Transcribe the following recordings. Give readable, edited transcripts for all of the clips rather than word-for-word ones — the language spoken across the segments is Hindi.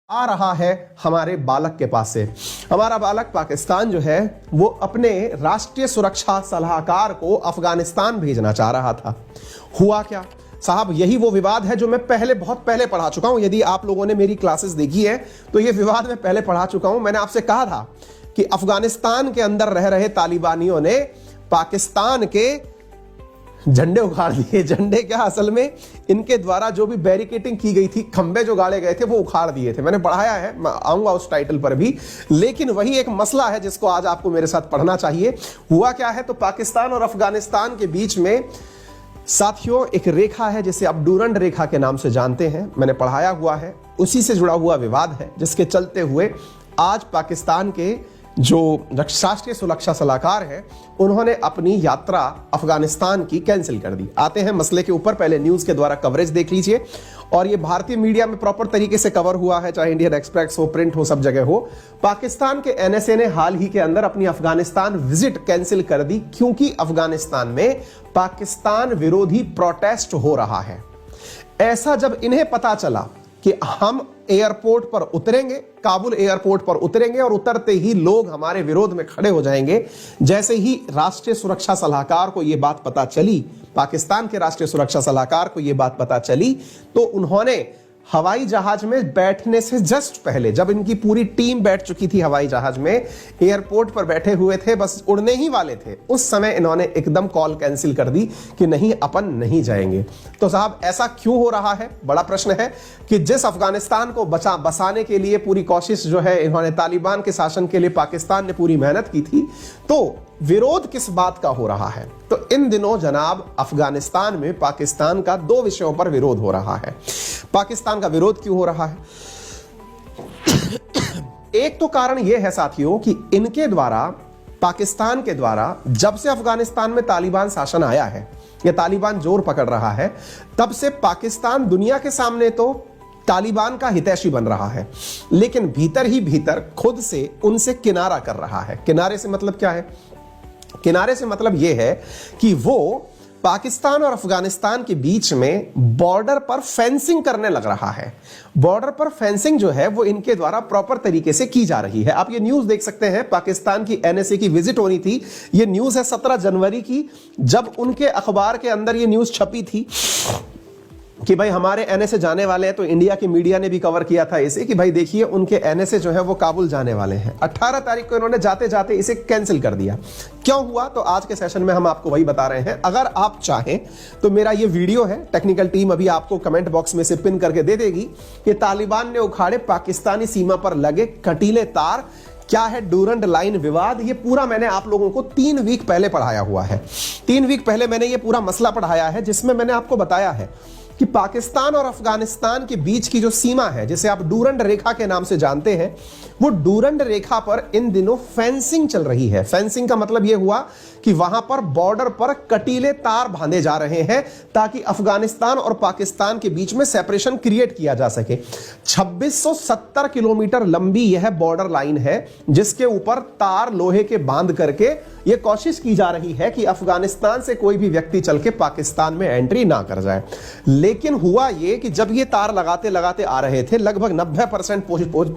आ रहा है हमारे बालक के पास से। हमारा बालक पाकिस्तान जो है वो अपने राष्ट्रीय सुरक्षा सलाहकार को अफगानिस्तान भेजना चाह रहा था। हुआ क्या साहब, यही वो विवाद है जो मैं बहुत पहले पढ़ा चुका हूं। यदि आप लोगों ने मेरी क्लासेस देखी है तो ये विवाद मैं पहले पढ़ा चुका हूं। मैंने आपसे कहा था कि अफगानिस्तान के अंदर रह रहे तालिबानियों ने पाकिस्तान के झंडे उखाड़ दिए। झंडे क्या, असल में इनके द्वारा जो भी बैरिकेटिंग की गई थी, खंबे जो गाड़े गए थे वो उखाड़ दिए थे। मैंने पढ़ाया है, मैं आऊंगा उस टाइटल पर भी, लेकिन वही एक मसला है जिसको आज आपको मेरे साथ पढ़ना चाहिए। हुआ क्या है, तो पाकिस्तान और अफगानिस्तान के बीच में साथियों एक रेखा है जिसे आप डूरंड रेखा के नाम से जानते हैं, मैंने पढ़ाया हुआ है। उसी से जुड़ा हुआ विवाद है जिसके चलते हुए आज पाकिस्तान के जो राष्ट्रीय सुरक्षा सलाहकार है उन्होंने अपनी यात्रा अफगानिस्तान की कैंसिल कर दी। आते हैं मसले के ऊपर, पहले न्यूज के द्वारा कवरेज देख लीजिए। और ये भारतीय मीडिया में प्रॉपर तरीके से कवर हुआ है, चाहे इंडियन एक्सप्रेस हो, प्रिंट हो, सब जगह हो। पाकिस्तान के एनएसए ने हाल ही के अंदर अपनी अफगानिस्तान विजिट कैंसिल कर दी क्योंकि अफगानिस्तान में पाकिस्तान विरोधी प्रोटेस्ट हो रहा है। ऐसा जब इन्हें पता चला कि हम एयरपोर्ट पर उतरेंगे, काबुल एयरपोर्ट पर उतरेंगे और उतरते ही लोग हमारे विरोध में खड़े हो जाएंगे, जैसे ही राष्ट्रीय सुरक्षा सलाहकार को यह बात पता चली, पाकिस्तान के राष्ट्रीय सुरक्षा सलाहकार को यह बात पता चली, तो उन्होंने हवाई जहाज में बैठने से जस्ट पहले, जब इनकी पूरी टीम बैठ चुकी थी हवाई जहाज में, एयरपोर्ट पर बैठे हुए थे, बस उड़ने ही वाले थे, उस समय इन्होंने एकदम कॉल कैंसिल कर दी कि नहीं, अपन नहीं जाएंगे। तो साहब ऐसा क्यों हो रहा है? बड़ा प्रश्न है कि जिस अफगानिस्तान को बसाने के लिए पूरी कोशिश जो है इन्होंने, तालिबान के शासन के लिए पाकिस्तान ने पूरी मेहनत की थी, तो विरोध किस बात का हो रहा है? तो इन दिनों जनाब अफगानिस्तान में पाकिस्तान का दो विषयों पर विरोध हो रहा है। पाकिस्तान का विरोध क्यों हो रहा है? एक तो कारण यह है साथियों कि इनके द्वारा, पाकिस्तान के द्वारा, जब से अफगानिस्तान में तालिबान शासन आया है या तालिबान जोर पकड़ रहा है, तब से पाकिस्तान दुनिया के सामने तो तालिबान का हितैषी बन रहा है, लेकिन भीतर ही भीतर खुद से उनसे किनारा कर रहा है। किनारे से मतलब क्या है? किनारे से मतलब यह है कि वो पाकिस्तान और अफगानिस्तान के बीच में बॉर्डर पर फेंसिंग करने लग रहा है। बॉर्डर पर फेंसिंग जो है वो इनके द्वारा प्रॉपर तरीके से की जा रही है। आप ये न्यूज देख सकते हैं, पाकिस्तान की एनएसए की विजिट होनी थी। ये न्यूज है 17 जनवरी की, जब उनके अखबार के अंदर ये न्यूज छपी थी कि भाई हमारे एनएसए जाने वाले हैं, तो इंडिया की मीडिया ने भी कवर किया था इसे कि भाई देखिए उनके एनएसए जो है वो काबुल जाने वाले हैं। 18 तारीख को इन्होंने जाते जाते इसे कैंसिल कर दिया। क्यों हुआ? तो आज के सेशन में हम आपको वही बता रहे हैं। अगर आप चाहें तो मेरा ये वीडियो है, टेक्निकल टीम अभी आपको कमेंट बॉक्स में से पिन करके दे देगी कि तालिबान ने उखाड़े पाकिस्तानी सीमा पर लगे कटीले तार, क्या है डूरंड लाइन विवाद। ये पूरा मैंने आप लोगों को 3 वीक पहले पढ़ाया हुआ है। 3 वीक पहले मैंने ये पूरा मसला पढ़ाया है, जिसमें मैंने आपको बताया है कि पाकिस्तान और अफगानिस्तान के बीच की जो सीमा है, जिसे आप डूरंड रेखा के नाम से जानते हैं, वो डूरंड रेखा पर इन दिनों फेंसिंग चल रही है। फेंसिंग का मतलब यह हुआ कि वहां पर बॉर्डर पर कटीले तार बांधे जा रहे हैं ताकि अफगानिस्तान और पाकिस्तान के बीच में सेपरेशन क्रिएट किया जा सके। 2670 किलोमीटर लंबी यह बॉर्डर लाइन है जिसके ऊपर तार लोहे के बांध करके यह कोशिश की जा रही है कि अफगानिस्तान से कोई भी व्यक्ति चल के पाकिस्तान में एंट्री ना कर जाए। लेकिन हुआ यह कि जब ये तार लगाते लगाते आ रहे थे, लगभग 90%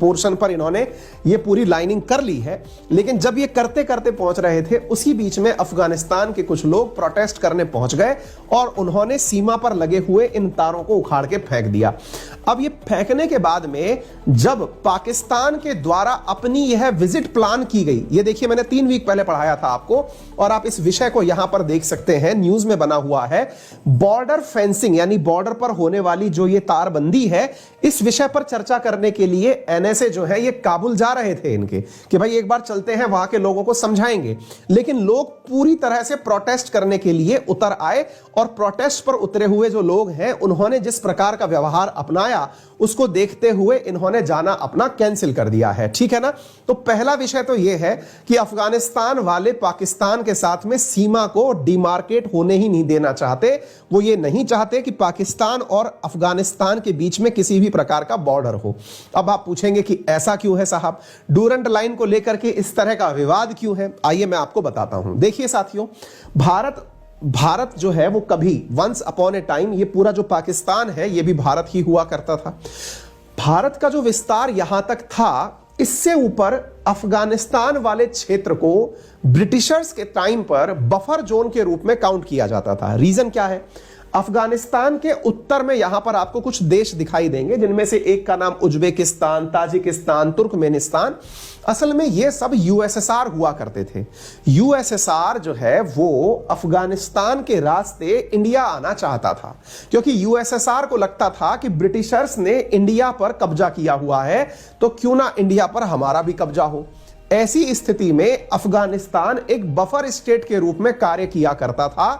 पोर्शन पर इन्होंने ये पूरी लाइनिंग कर ली है, लेकिन जब ये करते करते पहुंच रहे थे, उसी बीच में अफगानिस्तान के कुछ लोग प्रोटेस्ट करने पहुंच गए और उन्होंने सीमा पर लगे हुए इन तारों को उखाड़ के फेंक दिया। अब ये फेंकने के बाद में जब पाकिस्तान के द्वारा अपनी यह विजिट प्लान की गई, ये देखिए मैंने 3 वीक पहले पढ़ाया था आपको, और आप इस विषय को यहां पर देख सकते हैं, न्यूज में बना हुआ है। बॉर्डर फेंसिंग यानी बॉर्डर पर होने वाली जो ये तारबंदी है, इस विषय पर चर्चा करने के लिए एनएसए जो है ये काबुल जा रहे थे इनके, कि भाई एक बार चलते हैं, वहां के लोगों को समझाएंगे। लेकिन लोग पूरी तरह से प्रोटेस्ट करने के लिए उतर आए, और प्रोटेस्ट पर उतरे हुए जो लोग हैं उन्होंने जिस प्रकार का व्यवहार अपनाया उसको देखते हुए इन्होंने जाना अपना कैंसिल कर दिया है। ठीक है ना? तो पहला विषय तो यह है कि अफगानिस्तान वाले पाकिस्तान के साथ में सीमा को डिमार्केट होने ही नहीं देना चाहते। वो ये नहीं चाहते कि पाकिस्तान और अफगानिस्तान के बीच में किसी भी प्रकार का बॉर्डर हो। अब आप पूछेंगे कि ऐसा क्यों है साहब, डूरंड लाइन को लेकर के इस तरह का विवाद क्यों है? आइए मैं आपको बताता हूं। देखिए साथियों, भारत जो है वो कभी वंस अपॉन ए टाइम, ये पूरा जो पाकिस्तान है ये भी भारत ही हुआ करता था। भारत का जो विस्तार यहां तक था, इससे ऊपर अफगानिस्तान वाले क्षेत्र को ब्रिटिशर्स के टाइम पर बफर जोन के रूप में काउंट किया जाता था। रीजन क्या है? अफगानिस्तान के उत्तर में यहां पर आपको कुछ देश दिखाई देंगे, जिनमें से एक का नाम उज्बेकिस्तान, ताजिकिस्तान, तुर्कमेनिस्तान। असल में ये सब यूएसएसआर हुआ करते थे। यूएसएसआर जो है वो अफगानिस्तान के रास्ते इंडिया आना चाहता था, क्योंकि यूएसएसआर को लगता था कि ब्रिटिशर्स ने इंडिया पर कब्जा किया हुआ है, तो क्यों ना इंडिया पर हमारा भी कब्जा हो। ऐसी स्थिति में अफगानिस्तान एक बफर स्टेट के रूप में कार्य किया करता था।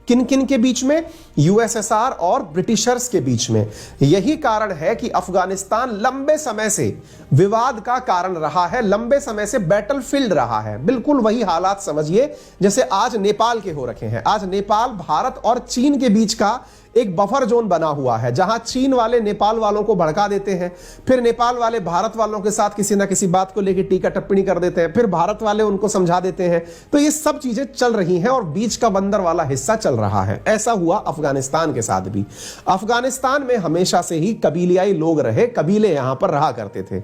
किन किन के बीच में? यूएसएसआर और ब्रिटिशर्स के बीच में। यही कारण है कि अफगानिस्तान लंबे समय से विवाद का कारण रहा है, लंबे समय से बैटलफील्ड रहा है। बिल्कुल वही हालात समझिए जैसे आज नेपाल के हो रखे हैं। आज नेपाल भारत और चीन के बीच का एक बफर जोन बना हुआ है, जहां चीन वाले नेपाल वालों को भड़का देते हैं, फिर नेपाल वाले भारत वालों के साथ किसी ना किसी बात को लेकर टीका टिप्पणी कर देते हैं, फिर भारत वाले उनको समझा देते हैं। तो ये सब चीजें चल रही हैं और बीच का बंदर वाला हिस्सा चल रहा है। ऐसा हुआ अफगानिस्तान के साथ भी। अफगानिस्तान में हमेशा से ही कबीलियाई लोग रहे, कबीले यहां पर रहा करते थे।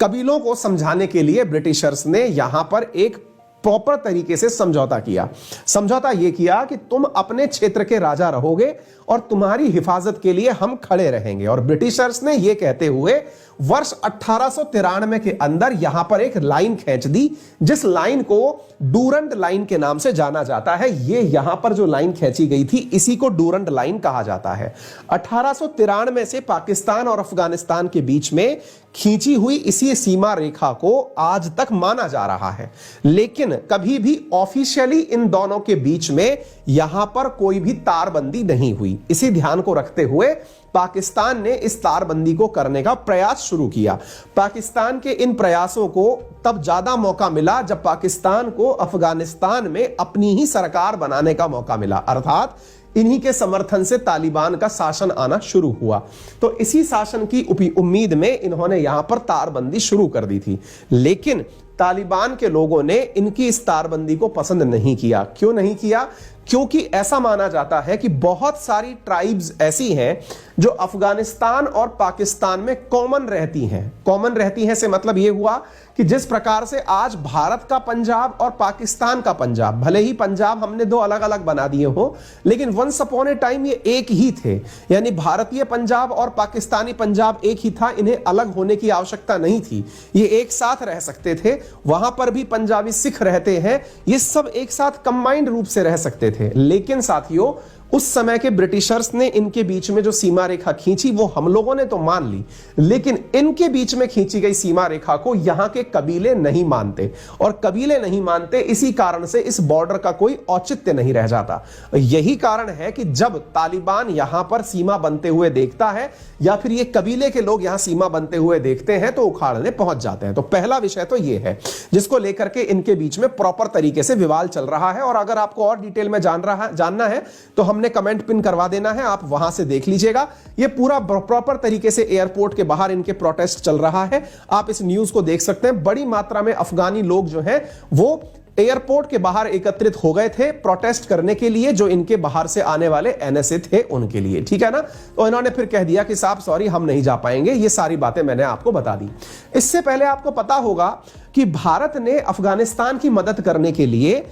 कबीलों को समझाने के लिए ब्रिटिशर्स ने यहां पर एक प्रॉपर तरीके से समझौता किया। समझौता यह किया कि तुम अपने क्षेत्र के राजा रहोगे और तुम्हारी हिफाजत के लिए हम खड़े रहेंगे। और ब्रिटिशर्स ने यह कहते हुए वर्ष 1893 के अंदर यहां पर एक लाइन खींच दी, जिस लाइन को डूरंड लाइन के नाम से जाना जाता है। यह यहां पर जो लाइन खींची गई थी, इसी को डूरंड लाइन कहा जाता है। 1893 से पाकिस्तान और अफगानिस्तान के बीच में खींची हुई इसी सीमा रेखा को आज तक माना जा रहा है, लेकिन कभी भी ऑफिशियली इन दोनों के बीच में यहां पर कोई भी तारबंदी नहीं हुई। इसी ध्यान को रखते हुए पाकिस्तान ने इस तारबंदी को करने का प्रयास शुरू किया। पाकिस्तान के इन प्रयासों को तब ज्यादा मौका मिला जब पाकिस्तान को अफगानिस्तान में अपनी ही सरकार बनाने का मौका मिला, अर्थात इन्हीं के समर्थन से तालिबान का शासन आना शुरू हुआ। तो इसी शासन की उम्मीद में इन्होंने यहां पर तारबंदी शुरू कर दी थी, लेकिन तालिबान के लोगों ने इनकी इस तारबंदी को पसंद नहीं किया। क्यों नहीं किया? क्योंकि ऐसा माना जाता है कि बहुत सारी ट्राइब्स ऐसी हैं जो अफगानिस्तान और पाकिस्तान में कॉमन रहती हैं। कॉमन रहती हैं से मतलब यह हुआ कि जिस प्रकार से आज भारत का पंजाब और पाकिस्तान का पंजाब, भले ही पंजाब हमने दो अलग अलग बना दिए हो, लेकिन वंस अपॉन ए टाइम ये एक ही थे। यानी भारतीय पंजाब और पाकिस्तानी पंजाब एक ही था, इन्हें अलग होने की आवश्यकता नहीं थी, ये एक साथ रह सकते थे। वहां पर भी पंजाबी सिख रहते हैं, ये सब एक साथ कंबाइंड रूप से रह सकते थे। लेकिन साथियों, उस समय के ब्रिटिशर्स ने इनके बीच में जो सीमा रेखा खींची वो हम लोगों ने तो मान ली, लेकिन इनके बीच में खींची गई सीमा रेखा को यहां के कबीले नहीं मानते, और कबीले नहीं मानते, इसी कारण से इस बॉर्डर का कोई औचित्य नहीं रह जाता। यही कारण है कि जब तालिबान यहां पर सीमा बनते हुए देखता है या फिर ये कबीले के लोग यहां सीमा बनते हुए देखते हैं तो उखाड़ने पहुंच जाते हैं। तो पहला विषय तो ये है जिसको लेकर के इनके बीच में प्रॉपर तरीके से विवाद चल रहा है। और अगर आपको और डिटेल में जानना है तो हमने कमेंट पिन करवा देना है, आप वहां से देख लीजिएगा। ये पूरा प्रॉपर तरीके से एयरपोर्ट के बाहर इनके प्रोटेस्ट चल रहा है, आप इस न्यूज को देख सकते हैं। बड़ी मात्रा में अफगानी लोग जो हैं वो एयरपोर्ट के बाहर एकत्रित हो गए थे प्रोटेस्ट करने के लिए, जो इनके बाहर से आने वाले एनएसए थे उनके लिए, ठीक है ना। तो इन्होंने फिर कह दिया कि साहब सॉरी, हम नहीं जा पाएंगे। ये सारी बातें मैंने आपको बता दी। इससे पहले आपको पता होगा कि भारत ने अफगानिस्तान की मदद करने के लिए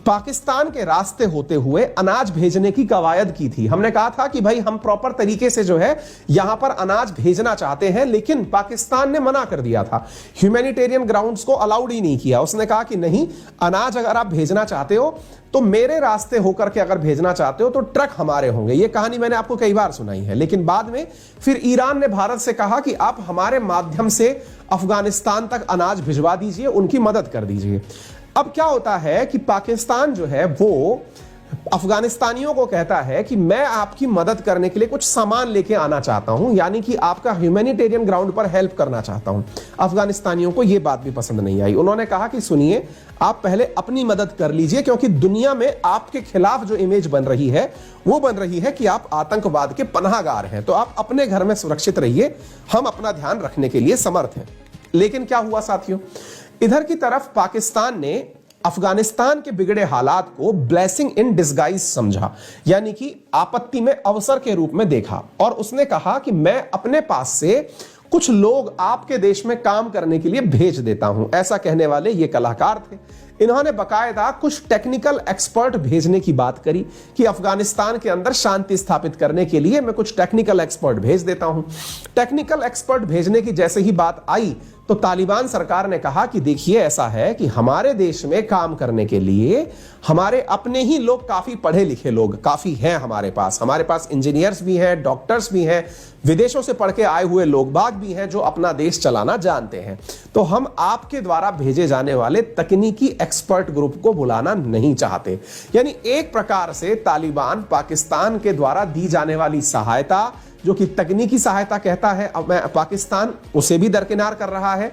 पाकिस्तान के रास्ते होते हुए अनाज भेजने की कवायद की थी। हमने कहा था कि भाई हम प्रॉपर तरीके से जो है यहां पर अनाज भेजना चाहते हैं, लेकिन पाकिस्तान ने मना कर दिया था, ह्यूमैनिटेरियन ग्राउंड्स को अलाउड ही नहीं किया। उसने कहा कि नहीं, अनाज अगर आप भेजना चाहते हो तो मेरे रास्ते होकर के अगर भेजना चाहते हो तो ट्रक हमारे होंगे। यह कहानी मैंने आपको कई बार सुनाई है। लेकिन बाद में फिर ईरान ने भारत से कहा कि आप हमारे माध्यम से अफगानिस्तान तक अनाज भिजवा दीजिए, उनकी मदद कर दीजिए। अब क्या होता है कि पाकिस्तान जो है वो अफगानिस्तानियों को कहता है कि मैं आपकी मदद करने के लिए कुछ सामान लेके आना चाहता हूं, यानी कि आपका ह्यूमैनिटेरियन ग्राउंड पर हेल्प करना चाहता हूं। अफगानिस्तानियों को यह बात भी पसंद नहीं आई। उन्होंने कहा कि सुनिए, आप पहले अपनी मदद कर लीजिए, क्योंकि दुनिया में आपके खिलाफ जो इमेज बन रही है वो बन रही है कि आप आतंकवाद के पनाहगार हैं। तो आप अपने घर में सुरक्षित रहिए, हम अपना ध्यान रखने के लिए समर्थ हैं। लेकिन क्या हुआ साथियों, इधर की तरफ पाकिस्तान ने अफगानिस्तान के बिगड़े हालात को ब्लेसिंग इन डिस्गाइज समझा, यानी कि आपत्ति में अवसर के रूप में देखा, और उसने कहा कि मैं अपने पास से कुछ लोग आपके देश में काम करने के लिए भेज देता हूं। ऐसा कहने वाले ये कलाकार थे। इन्होंने बकायदा कुछ टेक्निकल एक्सपर्ट भेजने की बात करी कि अफगानिस्तान के अंदर शांति स्थापित करने के लिए मैं कुछ टेक्निकल एक्सपर्ट भेज देता हूं। टेक्निकल एक्सपर्ट भेजने की जैसे ही बात आई तो तालिबान सरकार ने कहा कि देखिए, ऐसा है कि हमारे देश में काम करने के लिए हमारे अपने ही लोग, काफी पढ़े लिखे लोग काफी हैं हमारे पास इंजीनियर्स भी हैं, डॉक्टर्स भी हैं, विदेशों से पढ़ के आए हुए लोग बाग भी हैं जो अपना देश चलाना जानते हैं। तो हम आपके द्वारा भेजे जाने वाले तकनीकी एक्सपर्ट ग्रुप को बुलाना नहीं चाहते। यानी एक प्रकार से तालिबान पाकिस्तान के द्वारा दी जाने वाली सहायता, जो कि तकनीकी सहायता कहता है, अब मैं पाकिस्तान उसे भी दरकिनार कर रहा है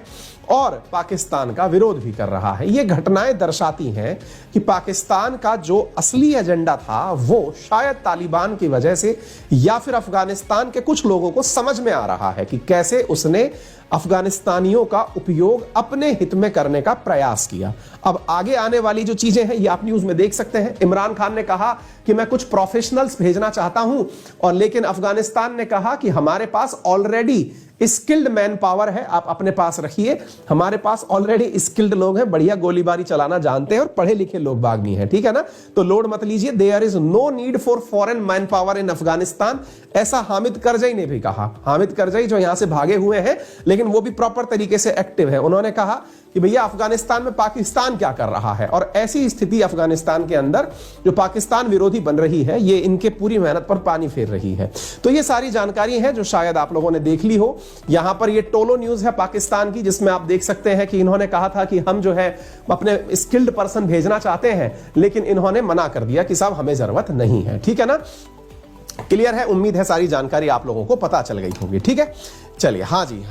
और पाकिस्तान का विरोध भी कर रहा है। ये घटनाएं दर्शाती हैं कि पाकिस्तान का जो असली एजेंडा था वो शायद तालिबान की वजह से या फिर अफगानिस्तान के कुछ लोगों को समझ में आ रहा है कि कैसे उसने अफगानिस्तानियों का उपयोग अपने हित में करने का प्रयास किया। अब आगे आने वाली जो चीजें हैं ये आप न्यूज में देख सकते हैं। इमरान खान ने कहा कि मैं कुछ प्रोफेशनल्स भेजना चाहता हूं, और लेकिन अफगानिस्तान ने कहा कि हमारे पास ऑलरेडी स्किल्ड मैन पावर है, आप अपने पास रखिए, हमारे पास ऑलरेडी स्किल्ड लोग हैं, बढ़िया गोलीबारी चलाना जानते हैं और पढ़े लिखे लोग बाग भी हैं, ठीक है ना, तो लोड मत लीजिए। There is no need for foreign man power in Afghanistan, ऐसा हामिद करजई ने भी कहा। हामिद करजई जो यहां से भागे हुए हैं लेकिन वो भी प्रॉपर तरीके से एक्टिव है, उन्होंने कहा कि भैया अफगानिस्तान में पाकिस्तान क्या कर रहा है, और ऐसी स्थिति अफगानिस्तान के अंदर जो पाकिस्तान विरोधी बन रही है ये इनके पूरी मेहनत पर पानी फेर रही है। तो ये सारी जानकारी है जो शायद आप लोगों ने देख ली हो। यहां पर ये टोलो न्यूज है पाकिस्तान की, जिसमें आप देख सकते हैं कि इन्होंने कहा था कि हम जो है अपने स्किल्ड पर्सन भेजना चाहते हैं, लेकिन इन्होंने मना कर दिया कि साहब हमें जरूरत नहीं है। ठीक है ना, क्लियर है? उम्मीद है सारी जानकारी आप लोगों को पता चल गई होगी। ठीक है, चलिए, हाँ जी।